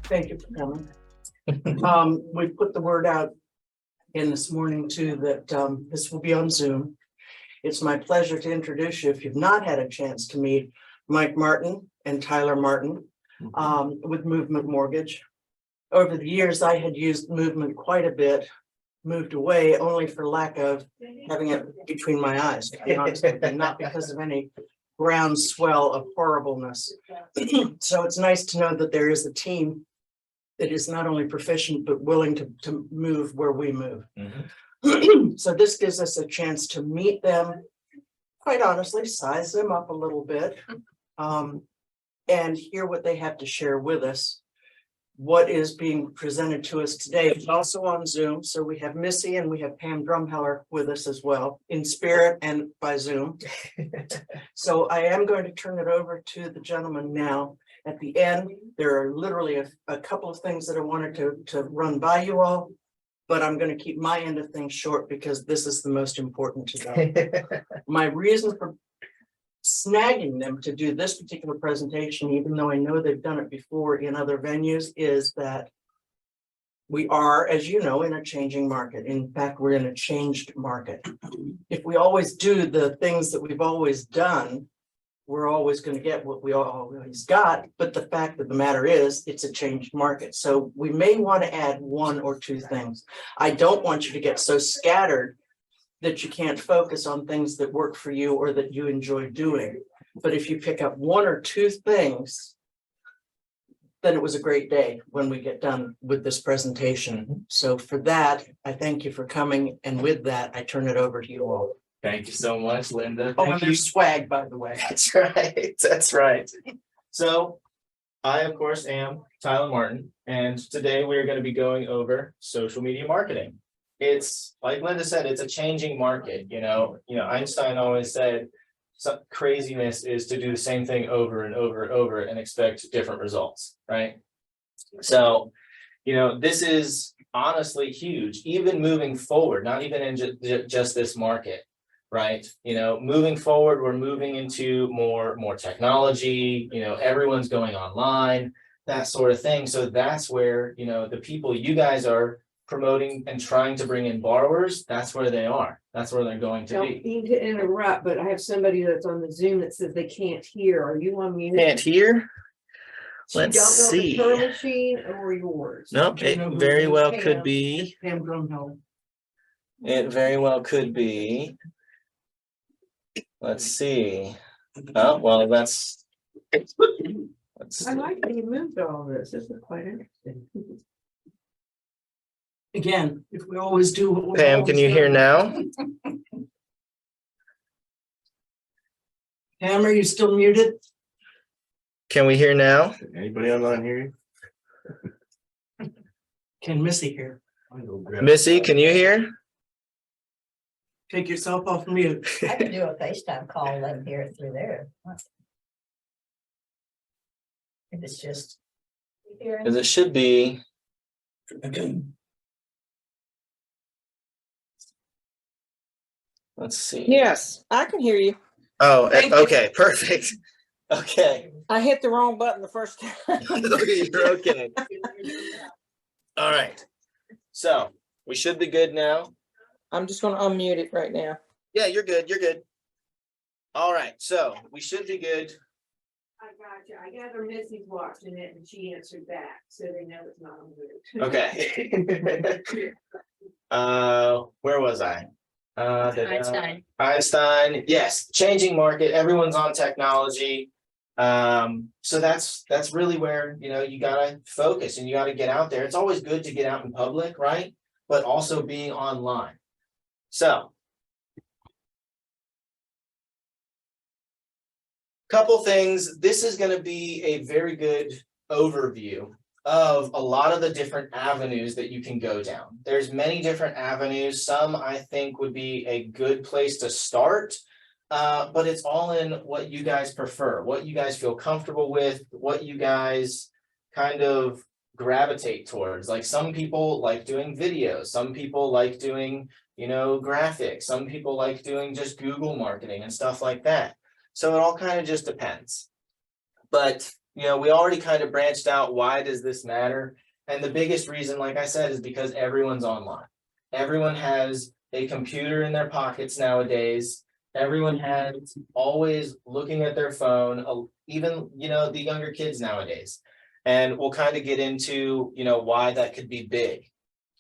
Thank you for coming. We put the word out in this morning too, that this will be on Zoom. It's my pleasure to introduce you, if you've not had a chance to meet, Mike Martin and Tyler Martin with Movement Mortgage. Over the years, I had used Movement quite a bit, moved away only for lack of having it between my eyes, to be honest with you, not because of any groundswell of horribleness. So it's nice to know that there is a team that is not only proficient, but willing to move where we move. So this gives us a chance to meet them, quite honestly, size them up a little bit, and hear what they have to share with us. What is being presented to us today is also on Zoom. So we have Missy and we have Pam Drumheller with us as well, in spirit and by Zoom. So I am going to turn it over to the gentleman now. At the end, there are literally a couple of things that I wanted to run by you all, but I'm going to keep my end of things short because this is the most important today. My reason for snagging them to do this particular presentation, even though I know they've done it before in other venues, is that we are, as you know, in a changing market. In fact, we're in a changed market. If we always do the things that we've always done, we're always going to get what we always got. But the fact of the matter is, it's a changed market. So we may want to add one or two things. I don't want you to get so scattered that you can't focus on things that work for you or that you enjoy doing. But if you pick up one or two things, then it was a great day when we get done with this presentation. So for that, I thank you for coming. And with that, I turn it over to you all. Thank you so much, Linda. Oh, and there's swag, by the way. That's right. That's right. So I, of course, am Tyler Martin, and today we're going to be going over social media marketing. It's like Linda said, it's a changing market. You know, Einstein always said some craziness is to do the same thing over and over and over and expect different results, right? So, this is honestly huge, even moving forward, not even in just this market, right? Moving forward, we're moving into more technology, everyone's going online, that sort of thing. So that's where, the people you guys are promoting and trying to bring in borrowers, that's where they are. That's where they're going to Don't be. mean to interrupt, but I have somebody that's on the Zoom that says they can't hear. Are you on mute? Can't hear? She Let's don't know if see. it's her machine or yours. Nope, it very well could be. Pam Drumheller. It very well could be. Let's see. Oh, well, let's I see. like how you moved all this. This is quite interesting. Again, if we always do what we've Pam, can always you hear done. now? Pam, are you still muted? Can we hear now? Anybody online hear you? Can Missy hear? Missy, can you hear? Take yourself off mute. I can do a FaceTime call and let them hear it through there. If it's just. Because it should be. Let's see. Yes, I can hear you. Oh, Thank you. okay, perfect. Okay. I hit the wrong button the first time. You're okay. All right. So we should be good now. I'm just going to unmute it right now. Yeah, you're good. You're good. All right. So we should be good. I got you. I gather Missy's watching it and she answered back, so they know it's not on mute. Okay. Where was I? Einstein. Einstein. Yes. Changing market. Everyone's on technology. So that's really where, you gotta focus and you gotta get out there. It's always good to get out in public, right? But also being online. So. Couple things. This is going to be a very good overview of a lot of the different avenues that you can go down. There's many different avenues. Some I think would be a good place to start, but it's all in what you guys prefer, what you guys feel comfortable with, what you guys kind of gravitate towards. Like some people like doing videos, some people like doing, graphics, some people like doing just Google marketing and stuff like that. So it all kind of just depends. But we already kind of branched out. Why does this matter? And the biggest reason, like I said, is because everyone's online. Everyone has a computer in their pockets nowadays. Everyone has always looking at their phone, even, the younger kids nowadays. And we'll kind of get into, why that could be big.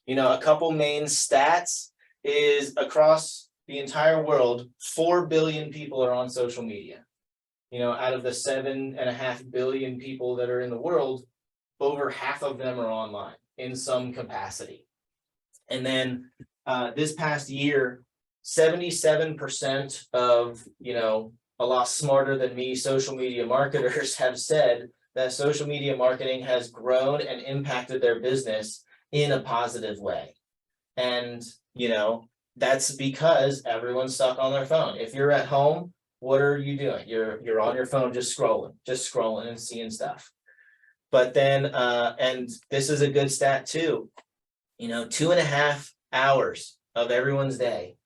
A couple main stats is across the entire world, 4 billion people are on social media. Out of the 7.5 billion people that are in the world, over half of them are online in some capacity. And then this past year, 77% of, a lot smarter than me social media marketers have said that social media marketing has grown and impacted their business in a positive way. And, that's because everyone's stuck on their phone. If you're at home, what are you doing? You're on your phone, just scrolling and seeing stuff. But then, and this is a good stat too, 2.5 hours of everyone's day,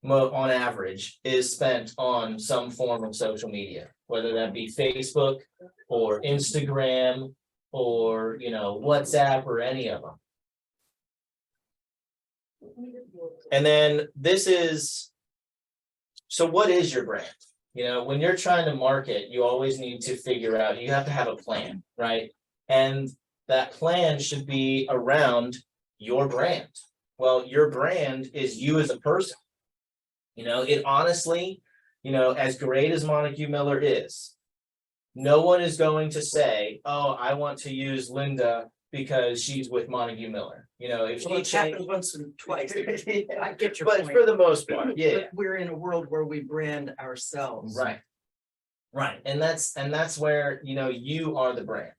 on average, is spent on some form of social media, whether that be Facebook or Instagram or, WhatsApp or any of them. And then so what is your brand? When you're trying to market, you always need to figure out, you have to have a plan, right? And that plan should be around your brand. Well, your brand is you as a person. It honestly, as great as Montague Miller is, no one is going to say, oh, I want to use Linda because she's with Montague Miller. If Well, she it's happened changed, once and twice. I get your but point. for the most part, yeah. But we're in a world where we brand ourselves. Right. And that's where, you are the brand.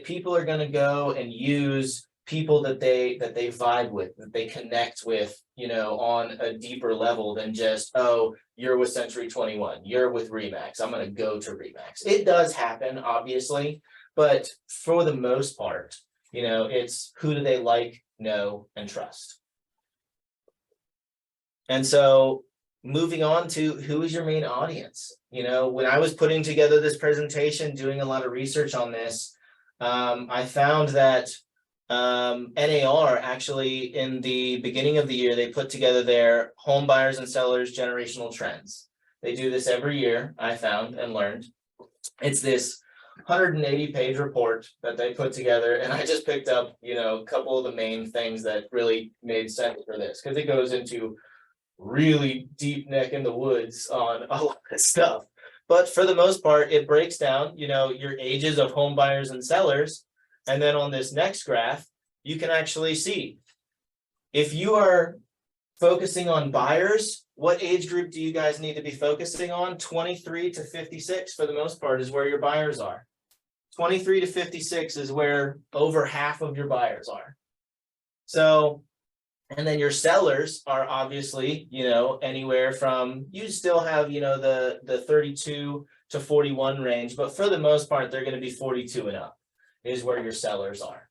People are going to go and use people that they vibe with, that they connect with, on a deeper level than just, oh, you're with Century 21, you're with Remax, I'm going to go to Remax. It does happen, obviously, but for the most part, it's who do they like, know, and trust. And so moving on to who is your main audience? When I was putting together this presentation, doing a lot of research on this, I found that NAR actually, in the beginning of the year, they put together their home buyers and sellers generational trends. They do this every year, I found and learned. It's this 180-page report that they put together, and I just picked up, a couple of the main things that really made sense for this, because it goes into really deep neck in the woods on a lot of stuff. But for the most part, it breaks down, your ages of home buyers and sellers. And then on this next graph, you can actually see if you are focusing on buyers, what age group do you guys need to be focusing on? 23 to 56 for the most part is where your buyers are. 23 to 56 is where over half of your buyers are. So, and then your sellers are obviously, anywhere from, you still have, the 32 to 41 range, but for the most part, they're going to be 42 and up is where your sellers are.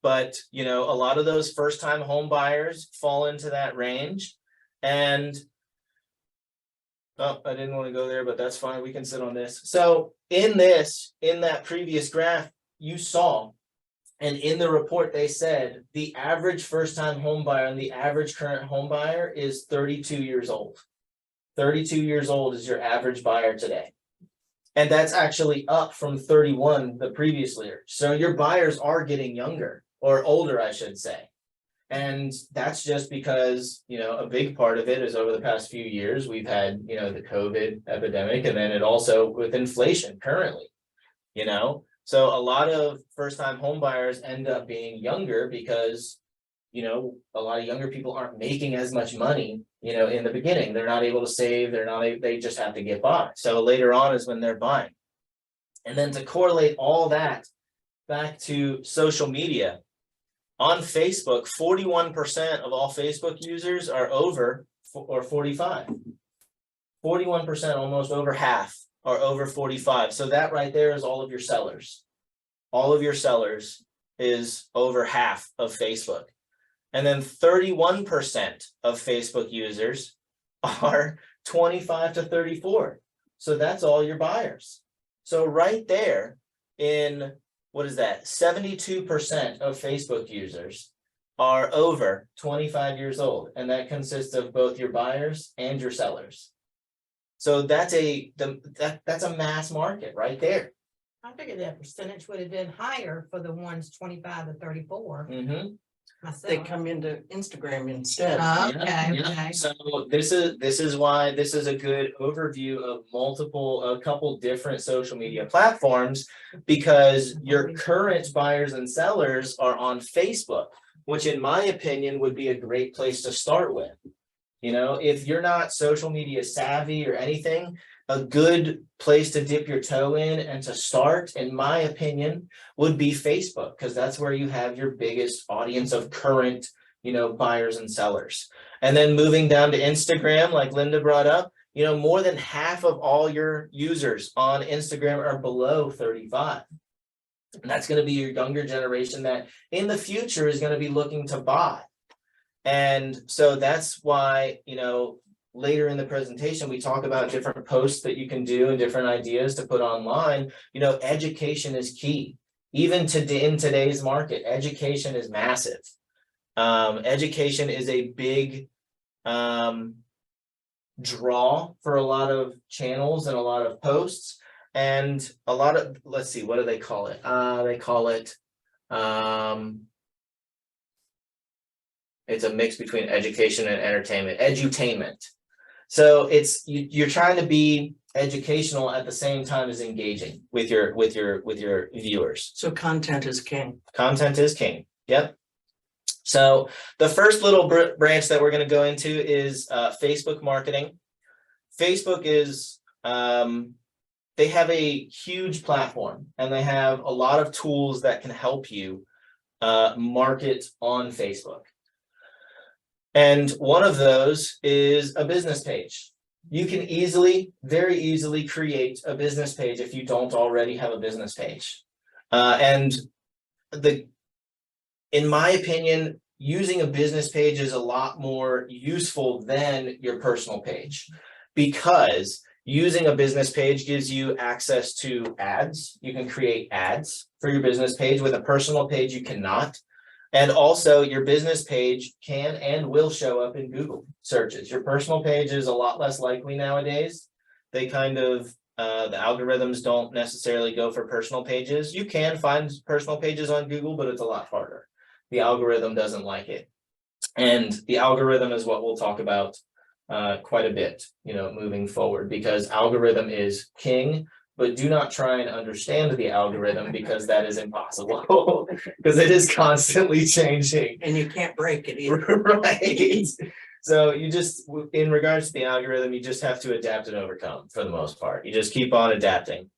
But, a lot of those first-time home buyers fall into that range. And, oh, I didn't want to go there, but that's fine. We can sit on this. So in that previous graph, you saw, and in the report, they said the average first-time home buyer and the average current home buyer is 32 years old. 32 years old is your average buyer today. And that's actually up from 31 the previous year. So your buyers are getting younger, or older, I should say. And that's just because, a big part of it is over the past few years, we've had, the COVID epidemic, and then it also with inflation currently, So a lot of first-time home buyers end up being younger because, a lot of younger people aren't making as much money, in the beginning. They're not able to save, they just have to get by. So later on is when they're buying. And then to correlate all that back to social media, on Facebook, 41% of all Facebook users are over or 45. 41%, almost over half, are over 45. So that right there is all of your sellers. All of your sellers is over half of Facebook. And then 31% of Facebook users are 25 to 34. So that's all your buyers. So right there in, what is that? 72% of Facebook users are over 25 years old, and that consists of both your buyers and your sellers. So that's that's a mass market right there. I figured that percentage would have been higher for the ones 25 to 34 Mm-hmm. myself. They come into Instagram instead. Okay. So this is why this is a good overview of a couple different social media platforms, because your current buyers and sellers are on Facebook, which in my opinion would be a great place to start with. You know, if you're not social media savvy or anything, a good place to dip your toe in and to start, in my opinion, would be Facebook, because that's where you have your biggest audience of current, buyers and sellers. And then moving down to Instagram, like Linda brought up, more than half of all your users on Instagram are below 35. And that's going to be your younger generation that in the future is going to be looking to buy. And so that's why, later in the presentation, we talk about different posts that you can do and different ideas to put online. Education is key. Even in today's market, education is massive. Education is a big draw for a lot of channels and a lot of posts. And a lot of, let's see, what do they call it? They call it, it's a mix between education and entertainment, edutainment. So you're trying to be educational at the same time as engaging with your viewers. So content is king. Content is king. Yep. So the first little branch that we're going to go into is Facebook marketing. Facebook is they have a huge platform, and they have a lot of tools that can help you market on Facebook. And one of those is a business page. You can very easily create a business page if you don't already have a business page. In my opinion, using a business page is a lot more useful than your personal page, because using a business page gives you access to ads. You can create ads for your business page. With a personal page, you cannot. And also your business page can and will show up in Google searches. Your personal page is a lot less likely nowadays. They kind of, the algorithms don't necessarily go for personal pages. You can find personal pages on Google, but it's a lot harder. The algorithm doesn't like it. And the algorithm is what we'll talk about quite a bit, moving forward, because algorithm is king. But do not try and understand the algorithm, because that is impossible, because it is constantly changing. And you can't break it either. Right. So in regards to the algorithm, you just have to adapt and overcome for the most part. You just keep on adapting.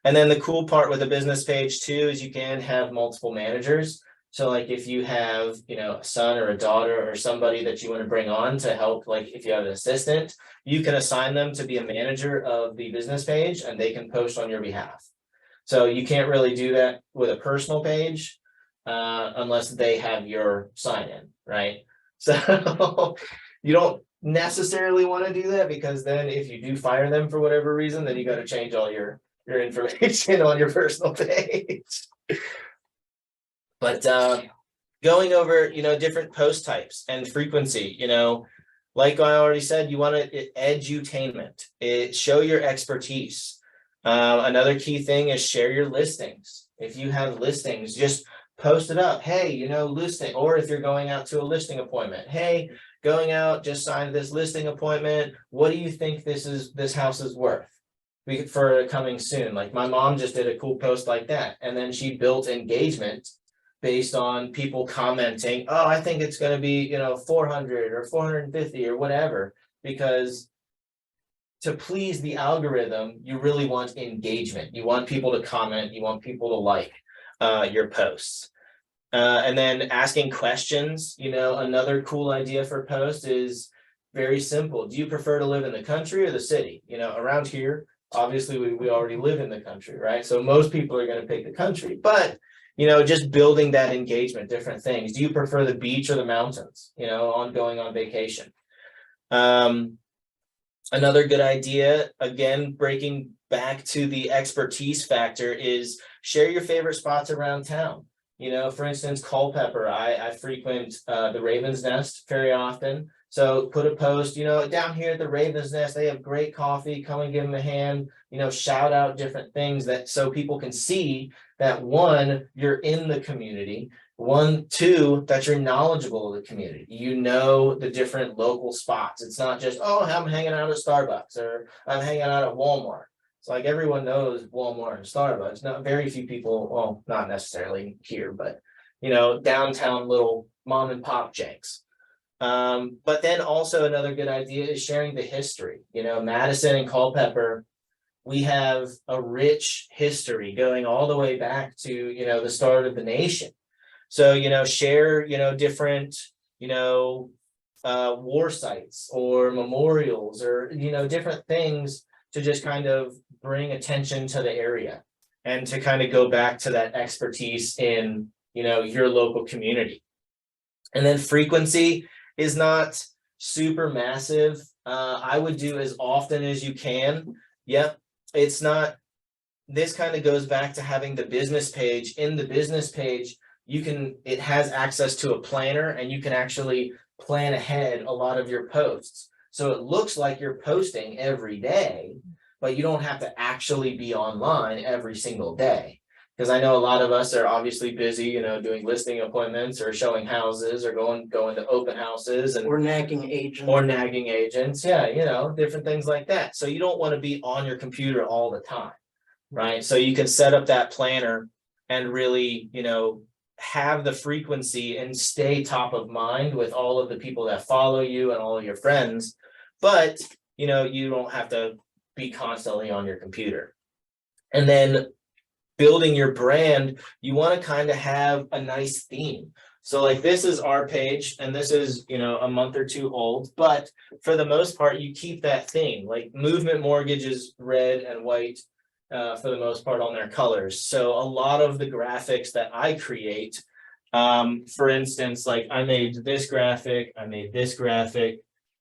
And then the cool part with a business page too is you can have multiple managers. So like if you have, a son or a daughter or somebody that you want to bring on to help, like if you have an assistant, you can assign them to be a manager of the business page, and they can post on your behalf. So you can't really do that with a personal page unless they have your sign in, right? So you don't necessarily want to do that, because then if you do fire them for whatever reason, then you got to change all your information on your personal page. But going over, different post types and frequency, like I already said, you want to edutainment. Show your expertise. Another key thing is share your listings. If you have listings, just post it up. Hey, listing. Or if you're going out to a listing appointment, hey, going out, just signed this listing appointment. What do you think this house is worth for coming soon? Like my mom just did a cool post like that, and then she built engagement based on people commenting, oh, I think it's going to be, 400 or 450 or whatever, because to please the algorithm, you really want engagement. You want people to comment, you want people to like your posts. And then asking questions, another cool idea for posts is very simple. Do you prefer to live in the country or the city? Around here, obviously we already live in the country, right? So most people are going to pick the country, but just building that engagement, different things. Do you prefer the beach or the mountains, on going on vacation? Another good idea, again, breaking back to the expertise factor, is share your favorite spots around town. You know, for instance, Culpeper, I frequent the Raven's Nest very often. So put a post, you know, down here at the Raven's Nest, they have great coffee, come and give them a hand, you know, shout out different things that so people can see that one, you're in the community. One, two, that you're knowledgeable of the community. You know the different local spots. It's not just, oh, I'm hanging out at Starbucks or I'm hanging out at Walmart. It's like everyone knows Walmart and Starbucks. Not very few people, well, not necessarily here, but you know, downtown little mom and pop janks. But then also another good idea is sharing the history. You know, Madison and Culpeper, we have a rich history going all the way back to, you know, the start of the nation. So, you know, share, you know, different, you know, war sites or memorials or, you know, different things to just kind of bring attention to the area and to kind of go back to that expertise in, you know, your local community. And then frequency is not super massive. I would do as often as you can. Yep, it's not, this kind of goes back to having the business page. In the business page, it has access to a planner and you can actually plan ahead a lot of your posts. So it looks like you're posting every day, but you don't have to actually be online every single day. Because I know a lot of us are obviously busy, you know, doing listing appointments or showing houses or going to open houses and Or nagging agent. or nagging agents. Yeah, you know, different things like that. So you don't want to be on your computer all the time, right? So you can set up that planner and really, you know, have the frequency and stay top of mind with all of the people that follow you and all of your friends. But, you know, you don't have to be constantly on your computer. And then building your brand, you want to kind of have a nice theme. So like this is our page and this is, you know, a month or two old, but for the most part, you keep that theme. Like Movement Mortgage is red and white for the most part on their colors. So a lot of the graphics that I create, for instance, like I made this graphic, I made this graphic,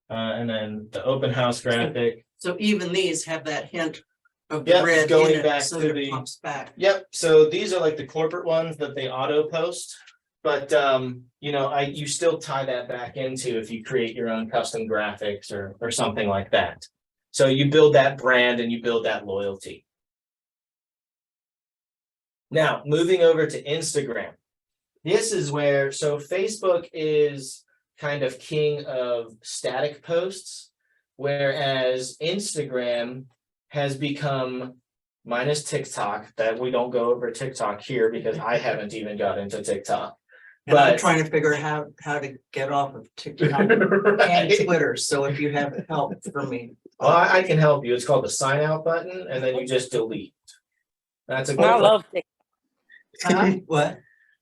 and then the open house graphic. So even these have that hint of the Yep, red going in it, back so to that it the- pops back. Yep, so these are like the corporate ones that they auto post. But you know, you still tie that back into if you create your own custom graphics or something like that. So you build that brand and you build that loyalty. Now, moving over to Instagram. This is where, so Facebook is kind of king of static posts, whereas Instagram has become, minus TikTok, that we don't go over TikTok here because I haven't even got into TikTok. And I'm But trying to figure out how to get off of TikTok and right. Twitter, so if you have help for me. Well, I can help you. It's called the sign out button, and then you just delete. That's a good I one. love TikTok. What?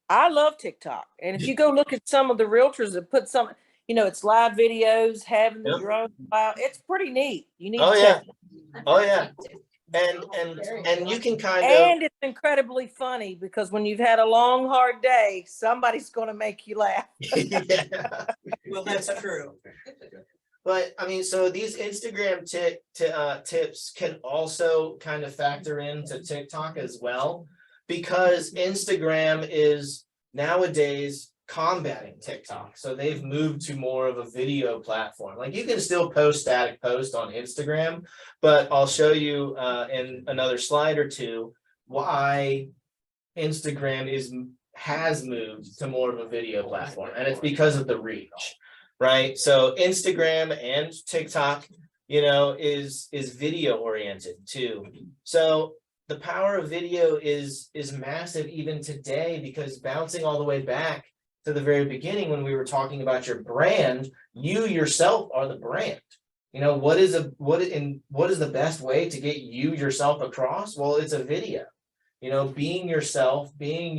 I love TikTok. And if you go look at some of the realtors that put some, you know, it's live videos, having the Yep. drone. Wow, it's pretty neat. You need Oh to yeah. check it. Oh yeah. And you can kind of And it's incredibly funny because when you've had a long, hard day, somebody's going to make you laugh. yeah. Well, that's true. But I mean, so these Instagram tips can also kind of factor into TikTok as well, because Instagram is nowadays combating TikTok. So they've moved to more of a video platform. Like you can still post static posts on Instagram, but I'll show you in another slide or two why Instagram has moved to more of a video platform, and it's because of the reach. Right, so Instagram and TikTok, you know, is video oriented too. So the power of video is massive even today, because bouncing all the way back to the very beginning when we were talking about your brand, you yourself are the brand. You know, what is the best way to get you yourself across? Well, it's a video. You know, being yourself, being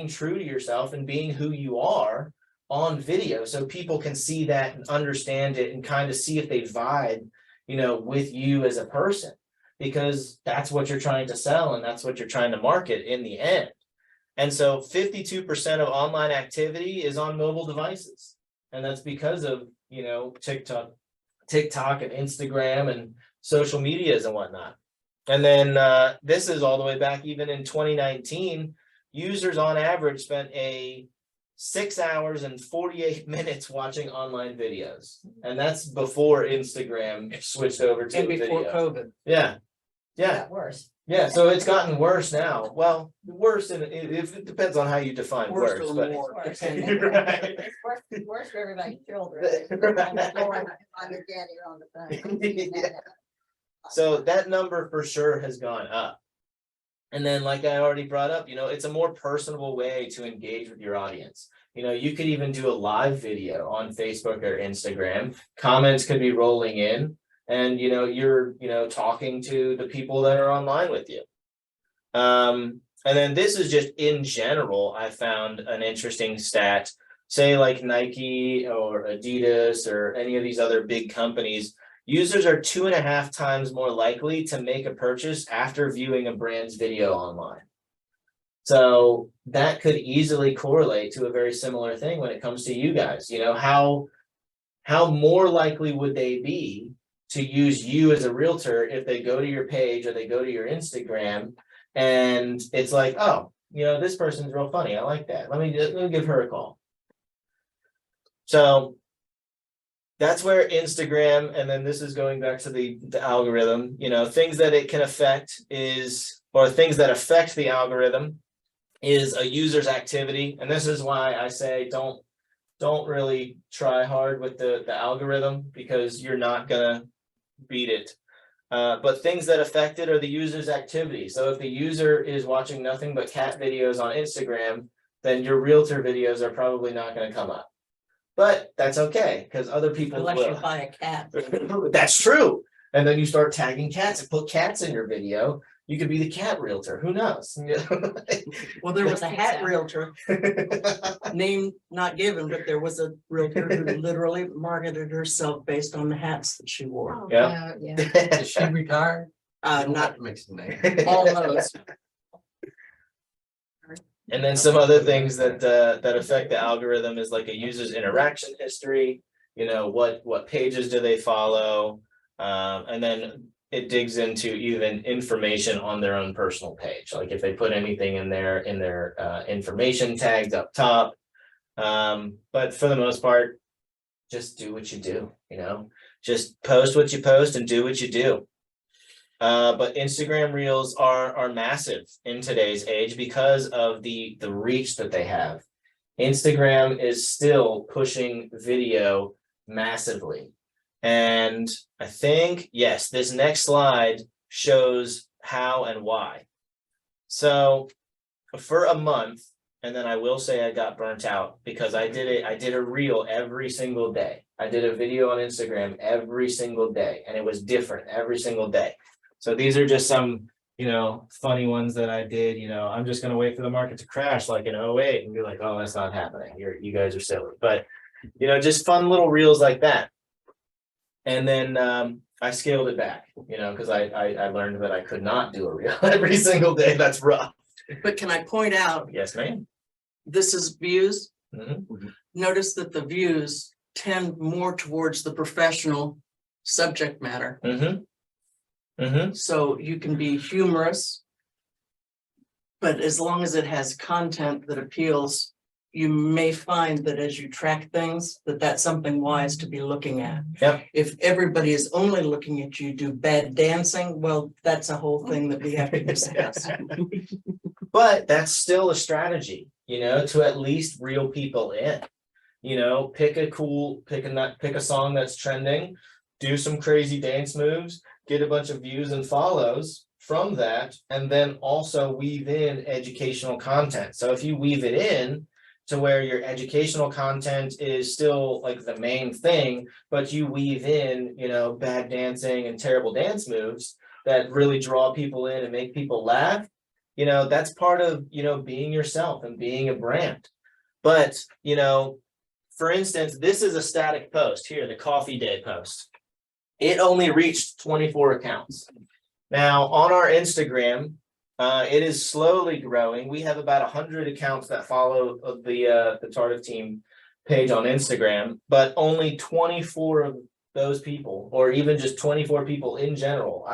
true to yourself, and being who you are on video, so people can see that and understand it and kind of see if they vibe, you know, with you as a person, because that's what you're trying to sell and that's what you're trying to market in the end. And so 52% of online activity is on mobile devices, and that's because of, you know, TikTok TikTok and Instagram and social medias and whatnot. And then this is all the way back even in 2019, users on average spent 6 hours and 48 minutes watching online videos. And that's before Instagram switched over to And before video. COVID. Yeah. Yeah. Got worse. Yeah. So it's gotten worse now. Well, worse in it depends on how you define Worse worse, or but more, Worse. depending. Right. It's worse for everybody's children. Right. I'm your daddy on the phone. Yeah. So that number for sure has gone up. And then, like I already brought up, it's a more personable way to engage with your audience. You could even do a live video on Facebook or Instagram. Comments could be rolling in, and you're talking to the people that are online with you. And then this is just in general, I found an interesting stat. Say like Nike or Adidas or any of these other big companies, users are 2.5 times more likely to make a purchase after viewing a brand's video online. So that could easily correlate to a very similar thing when it comes to you guys. How more likely would they be to use you as a realtor if they go to your page or they go to your Instagram and it's like, oh, this person's real funny. I like that. Let me give her a call. So that's where Instagram, and then this is going back to the algorithm, things that it can affect or things that affect the algorithm is a user's activity. And this is why I say don't really try hard with the algorithm, because you're not gonna beat it. But things that affect it are the user's activity. So if the user is watching nothing but cat videos on Instagram, then your realtor videos are probably not gonna come up. But that's okay, because other people Unless will. you buy a cat. That's true. And then you start tagging cats and put cats in your video. You could be the cat realtor. Who knows? Well, there was a hat realtor, name not given, but there was a realtor who literally marketed herself based on the hats that she wore. Yeah. Yeah. Is she retired? Not Makes the name. almost. And then some other things that affect the algorithm is like a user's interaction history. What pages do they follow? And then it digs into even information on their own personal page, like if they put anything in their information tags up top. But for the most part, just do what you do. Just post what you post and do what you do. But Instagram Reels are massive in today's age because of the reach that they have. Instagram is still pushing video massively. And I think, yes, this next slide shows how and why. So for a month, and then I will say I got burnt out because I did a reel every single day. I did a video on Instagram every single day, and it was different every single day. So these are just some, funny ones that I did. I'm just gonna wait for the market to crash like in 2008 and be like, oh, that's not happening. You guys are silly. But just fun little reels like that. And then I scaled it back, because I learned that I could not do a reel every single day. That's rough. But can I point out, Yes, ma'am. this is views. Mhm. Notice that the views tend more towards the professional subject matter. So you can be humorous, but as long as it has content that appeals, you may find that as you track things, that's something wise to be looking at. Yep. If everybody is only looking at you do bad dancing, well, that's a whole thing that we have to discuss. But that's still a strategy, to at least reel people in. Pick a song that's trending, do some crazy dance moves, get a bunch of views and follows from that, and then also weave in educational content. So if you weave it in to where your educational content is still like the main thing, but you weave in, bad dancing and terrible dance moves that really draw people in and make people laugh, that's part of, being yourself and being a brand. But, for instance, this is a static post here, the coffee day post. It only reached 24 accounts. Now on our Instagram, it is slowly growing. We have about 100 accounts that follow the Tardif team page on Instagram, but only 24 those people, or even just 24 people in general.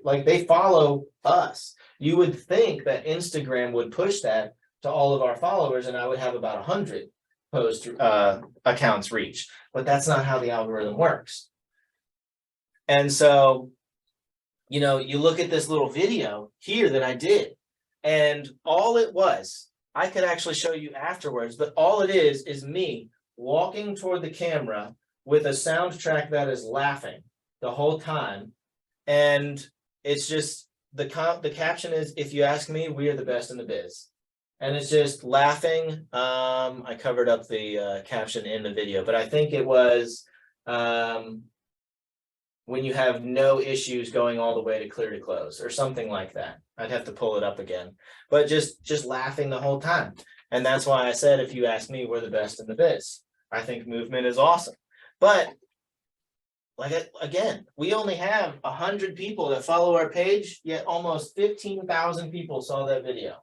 They follow us. You would think that Instagram would push that to all of our followers, and I would have about 100 post accounts reach, but that's not how the algorithm works. And so, you know, you look at this little video here that I did, and all it was, I could actually show you afterwards, but all it is me walking toward the camera with a soundtrack that is laughing the whole time. And it's just, the caption is, if you ask me, we are the best in the biz. And it's just laughing. I covered up the caption in the video, but I think it was when you have no issues going all the way to clear to close or something like that. I'd have to pull it up again, but just laughing the whole time. And that's why I said, if you ask me, we're the best in the biz. I think movement is awesome. But again, we only have 100 people that follow our page, yet almost 15,000 people saw that video.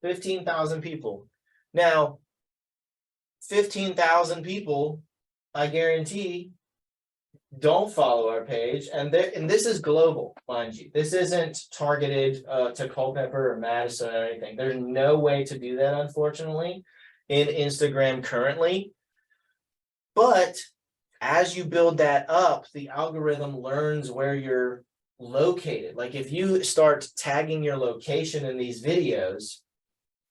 15,000 people. Now, 15,000 people, I guarantee, don't follow our page, and this is global, mind you. This isn't targeted to Culpeper or Madison or anything. There's no way to do that, unfortunately, in Instagram currently. But as you build that up, the algorithm learns where you're located. Like if you start tagging your location in these videos,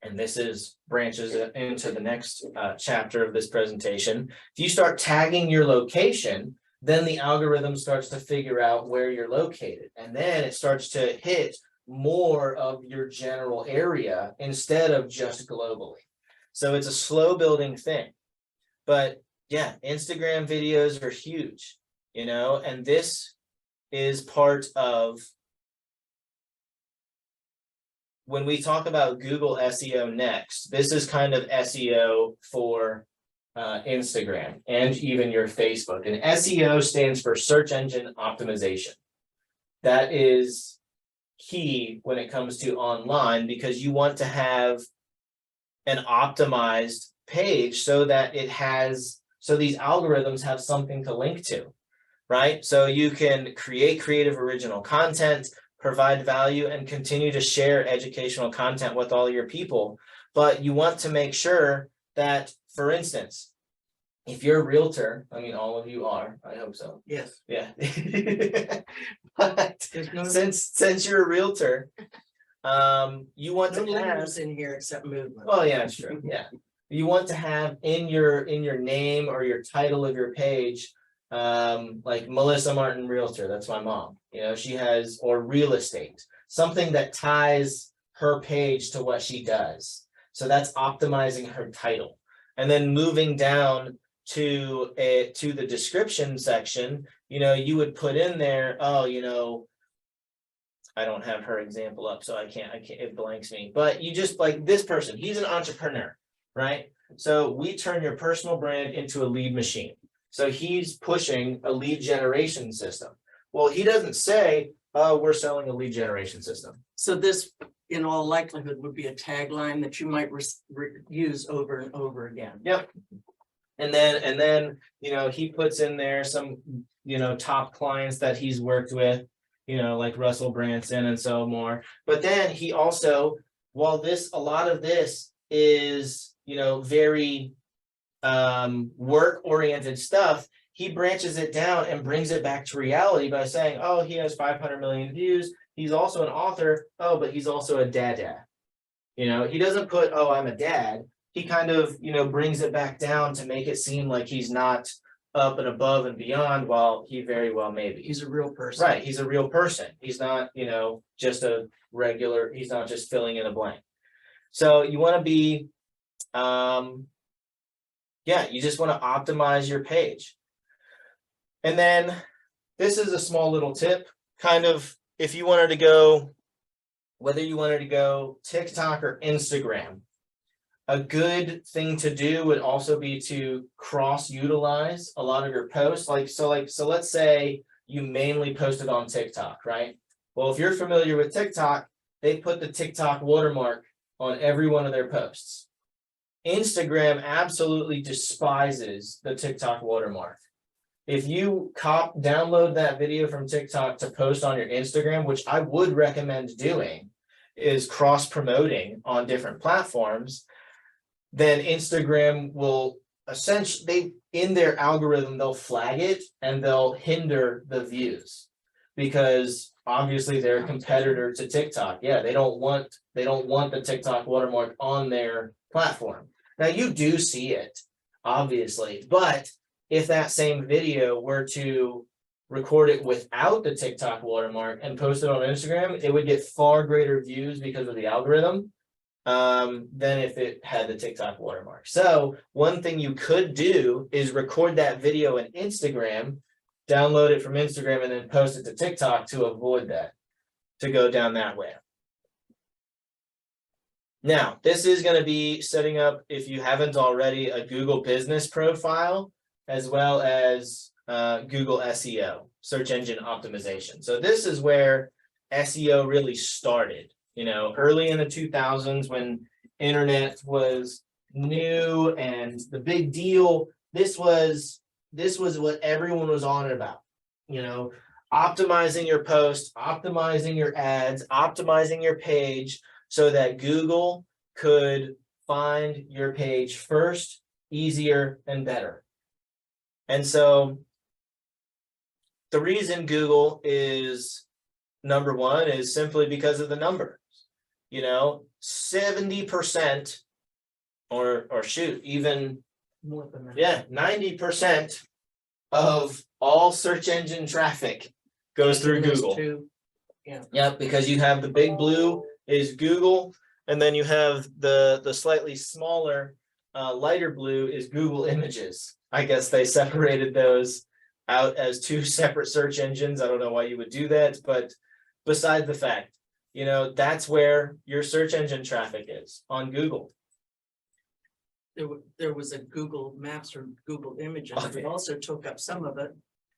and this is branches into the next chapter of this presentation, if you start tagging your location, then the algorithm starts to figure out where you're located. And then it starts to hit more of your general area instead of just globally. So it's a slow building thing. But yeah, Instagram videos are huge, you know, and this is part of when we talk about Google SEO next. This is kind of SEO for Instagram and even your Facebook. And SEO stands for search engine optimization. That is key when it comes to online, because you want to have an optimized page so that these algorithms have something to link to, right? So you can create creative original content, provide value, and continue to share educational content with all your people. But you want to make sure that, for instance, if you're a realtor, I mean, all of you are, I hope so. Yes. Yeah. But since you're a realtor, you want No to have, letters in here except movement. well, yeah, it's true. Yeah. You want to have in your name or your title of your page, like Melissa Martin Realtor, that's my mom, you know, she has, or real estate, something that ties her page to what she does. So that's optimizing her title. And then moving down to the description section, you know, you would put in there, oh, you know, I don't have her example up, so I can't, it blanks me, but you just, like, this person, he's an entrepreneur, right? So we turn your personal brand into a lead machine. So he's pushing a lead generation system. Well, he doesn't say, oh, we're selling a lead generation system. So this, in all likelihood, would be a tagline that you might use over and over again. Yep. And then, you know, he puts in there some, you know, top clients that he's worked with, you know, like Russell Branson and so more. But then he also, while a lot of this is, you know, very work-oriented stuff, he branches it down and brings it back to reality by saying, oh, he has 500 million views. He's also an author. Oh, but he's also a dad. You know, he doesn't put, oh, I'm a dad. He kind of, you know, brings it back down to make it seem like he's not up and above and beyond, while he very well may be. He's a real person. Right, he's a real person. He's not, you know, just a regular, he's not just filling in a blank. So you want to be, yeah, you just want to optimize your page. And then this is a small little tip, kind of, if you wanted to go, whether you wanted to go TikTok or Instagram, a good thing to do would also be to cross-utilize a lot of your posts. So let's say you mainly posted on TikTok, right? Well, if you're familiar with TikTok, they put the TikTok watermark on every one of their posts. Instagram absolutely despises the TikTok watermark. if you download that video from TikTok to post on your Instagram, which I would recommend doing, is cross promoting on different platforms, then Instagram will essentially, in their algorithm, they'll flag it and they'll hinder the views. Because obviously they're a competitor to TikTok. Yeah, they don't want the TikTok watermark on their platform. Now you do see it, obviously, but if that same video were to record it without the TikTok watermark and post it on Instagram, it would get far greater views because of the algorithm than if it had the TikTok watermark. So one thing you could do is record that video in Instagram, download it from Instagram, and then post it to TikTok to avoid that, to go down that way. Now, this is going to be setting up, if you haven't already, a Google business profile, as well as Google SEO, search engine optimization. So this is where SEO really started, early in the 2000s when internet was new and the big deal. This was what everyone was on about, optimizing your post, optimizing your ads, optimizing your page so that Google could find your page first, easier, and better. And so the reason Google is number one is simply because of the numbers. 70% or shoot, even More than that. yeah, 90% of all search engine traffic goes through Those Google. two. Yep, because you have the big blue is Google, and then you have the slightly smaller, lighter blue is Google Images. I guess they separated those out as two separate search engines. I don't know why you would do that, but besides the fact, that's where your search engine traffic is, on Google. There was a Google Maps or Google Images. Okay. It also took up some of it.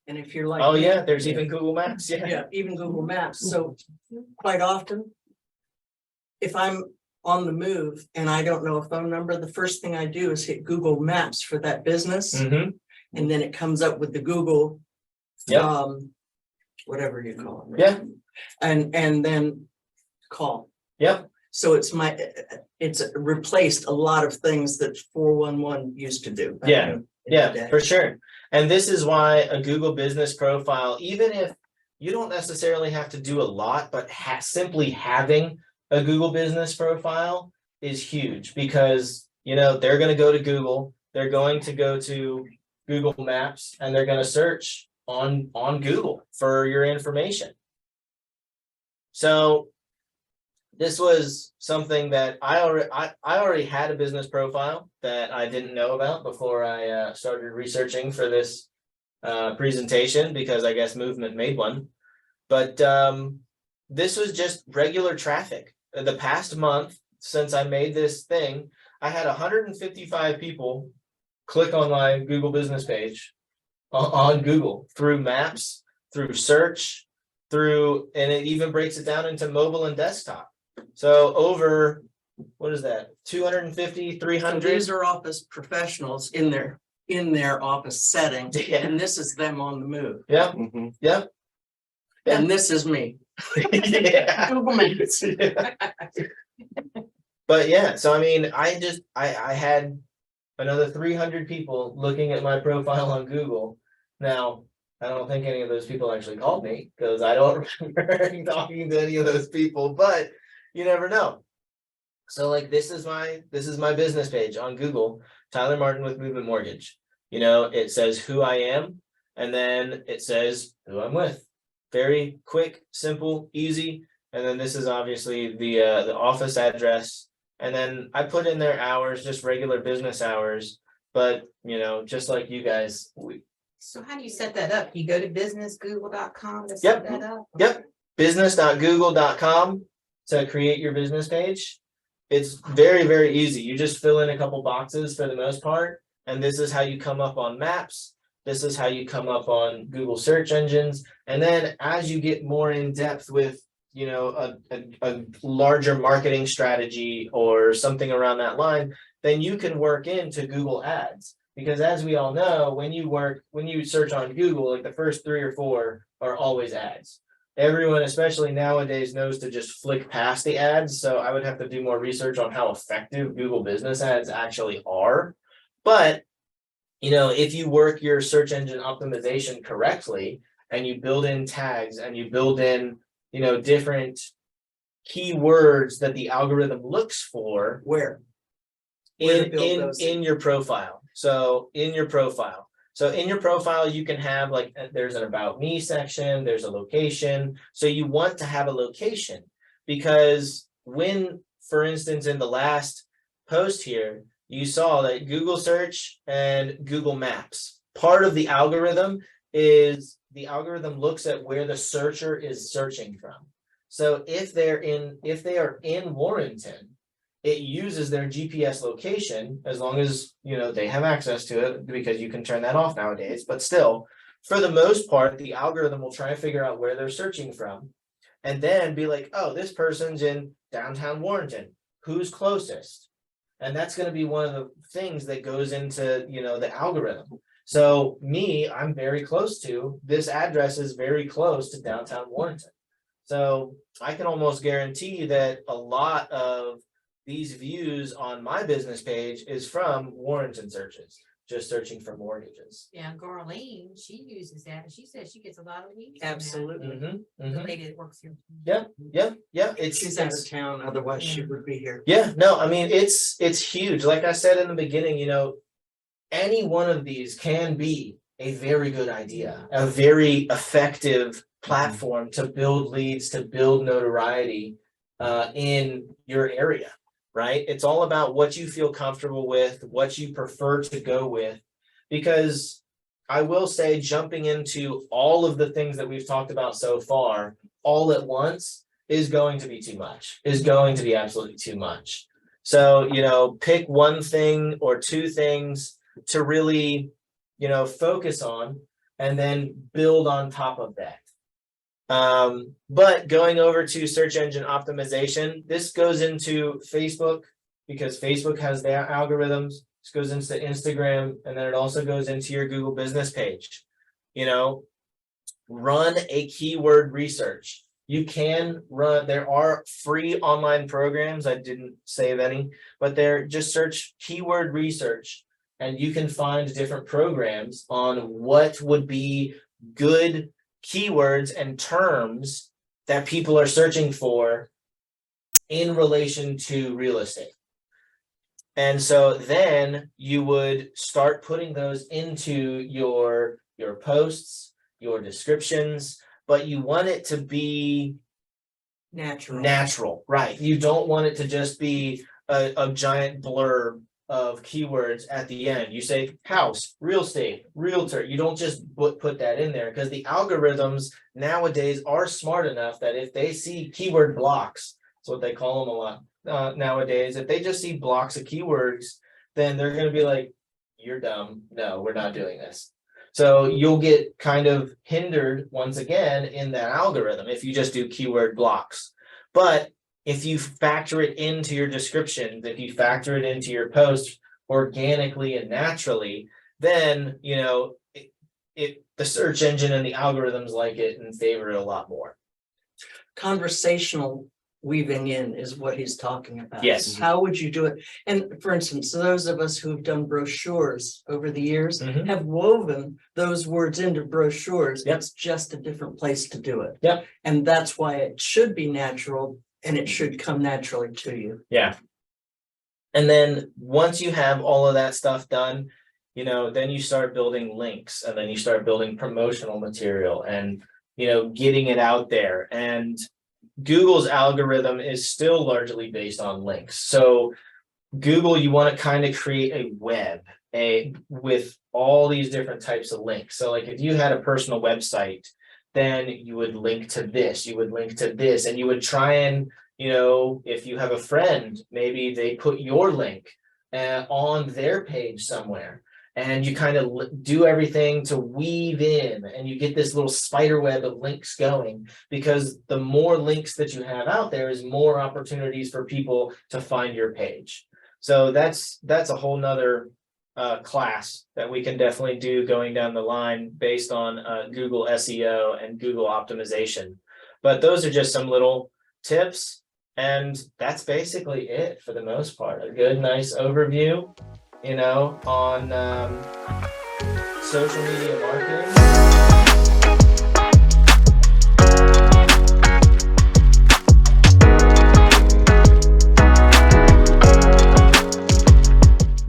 And if you're like. Oh me- yeah, there's even Google Maps. Yeah, even Google Maps. So quite often, if I'm on the move and I don't know a phone number, the first thing I do is hit Google Maps for that business. Mm-hmm. And then it comes up with the Google. Yep. Whatever you call it. Yeah. And then call. Yep. So it's replaced a lot of things that 411 used to do. back Yeah. in the Yeah, day. for sure. And this is why a Google business profile, even if you don't necessarily have to do a lot, but simply having a Google business profile is huge, because they're going to go to Google, they're going to go to Google Maps, and they're going to search on Google for your information. So this was something that I already had a business profile that I didn't know about before I started researching for this presentation, because I guess Movement made one. But this was just regular traffic. The past month since I made this thing, I had 155 people click on my Google business page on Google through Maps, through search, and it even breaks it down into mobile and desktop. So over, what is that, 250, So 300? these are office professionals in their office setting, Yeah. and this is them on the move. Yep, Mhm. yep. Yeah. And this is me. Yeah. Google Maps. But yeah, so I mean, I had another 300 people looking at my profile on Google. Now, I don't think any of those people actually called me, because I don't remember talking to any of those people, but you never know. So like, this is my business page on Google, Tyler Martin with Movement Mortgage. It says who I am, and then it says who I'm with. Very quick, simple, easy. And then this is obviously the office address. And then I put in their hours, just regular business hours. But just like you guys, So how do you set that up? You go to businessgoogle.com to Yep. set that up? Yep. business.google.com to create your business page. It's very, very easy. You just fill in a couple boxes for the most part. And this is how you come up on Maps. This is how you come up on Google search engines. And then as you get more in depth with, a larger marketing strategy or something around that line, then you can work into Google Ads. Because as we all know, when you search on Google, like the first 3 or 4 are always ads. Everyone, especially nowadays, knows to just flick past the ads. So I would have to do more research on how effective Google business ads actually are. But, if you work your search engine optimization correctly and you build in tags and you build in, different keywords that the algorithm looks for Where to build those in your profile. So in your profile. You can have there's an about me section, there's a location. So you want to have a location because when, for instance, in the last post here, you saw that Google search and Google Maps, part of the algorithm is the algorithm looks at where the searcher is searching from. So if they are in Warrenton, it uses their GPS location as long as, they have access to it, because you can turn that off nowadays. But still, for the most part, the algorithm will try and figure out where they're searching from and then be like, oh, this person's in downtown Warrenton. Who's closest? And that's going to be one of the things that goes into, the algorithm. So I'm very close to, this address is very close to downtown Warrenton. So I can almost guarantee that a lot of these views on my business page is from Warrenton searches, just searching for mortgages. Yeah, Garlene, she uses that, and she says she gets a lot of leads. from that. absolutely. The lady that works here. Yeah. She's out of town, otherwise she would be here. Yeah, no, I mean, it's huge. Like I said in the beginning, any one of these can be a very good idea, a very effective platform to build leads, to build notoriety in your area, right? It's all about what you feel comfortable with, what you prefer to go with, because I will say jumping into all of the things that we've talked about so far all at once is going to be too much, is going to be absolutely too much. So, pick one thing or two things to really, focus on and then build on top of that. But going over to search engine optimization, this goes into Facebook because Facebook has their algorithms. This goes into Instagram, and then it also goes into your Google business page. Run a keyword research. You can run, there are free online programs. I didn't save any, but just search keyword research and you can find different programs on what would be good keywords and terms that people are searching for in relation to real estate. And so then you would start putting those into your posts, your descriptions, but you want it to be natural, right? You don't want it to just be a giant blurb of keywords at the end. You say house, real estate, realtor. You don't just put that in there, because the algorithms nowadays are smart enough that if they see keyword blocks, that's what they call them a lot nowadays. If they just see blocks of keywords, then they're going to be like, you're dumb. No, we're not doing this. So you'll get kind of hindered once again in that algorithm if you just do keyword blocks. But if you factor it into your descriptions, if you factor it into your post organically and naturally, then, the search engine and the algorithms like it and favor it a lot more. Conversational weaving in is what he's talking about. Yes. How would you do it? And for instance, those of us who've done brochures over the years Mhm. have woven those words into brochures. Yep. It's just a different place to do it. Yep. And that's why it should be natural and it should come naturally to you. Yeah. And then once you have all of that stuff done, then you start building links, and then you start building promotional material and, getting it out there. And Google's algorithm is still largely based on links. So Google, you want to kind of create a web with all these different types of links. So like if you had a personal website, then you would link to this, you would link to this, and you would try and, if you have a friend, maybe they put your link on their page somewhere. And you kind of do everything to weave in, and you get this little spider web of links going, because the more links that you have out there is more opportunities for people to find your page. So that's a whole nother class that we can definitely do going down the line based on Google SEO and Google optimization. But those are just some little tips, and that's basically it for the most part. A good, nice overview, you know, on social media marketing.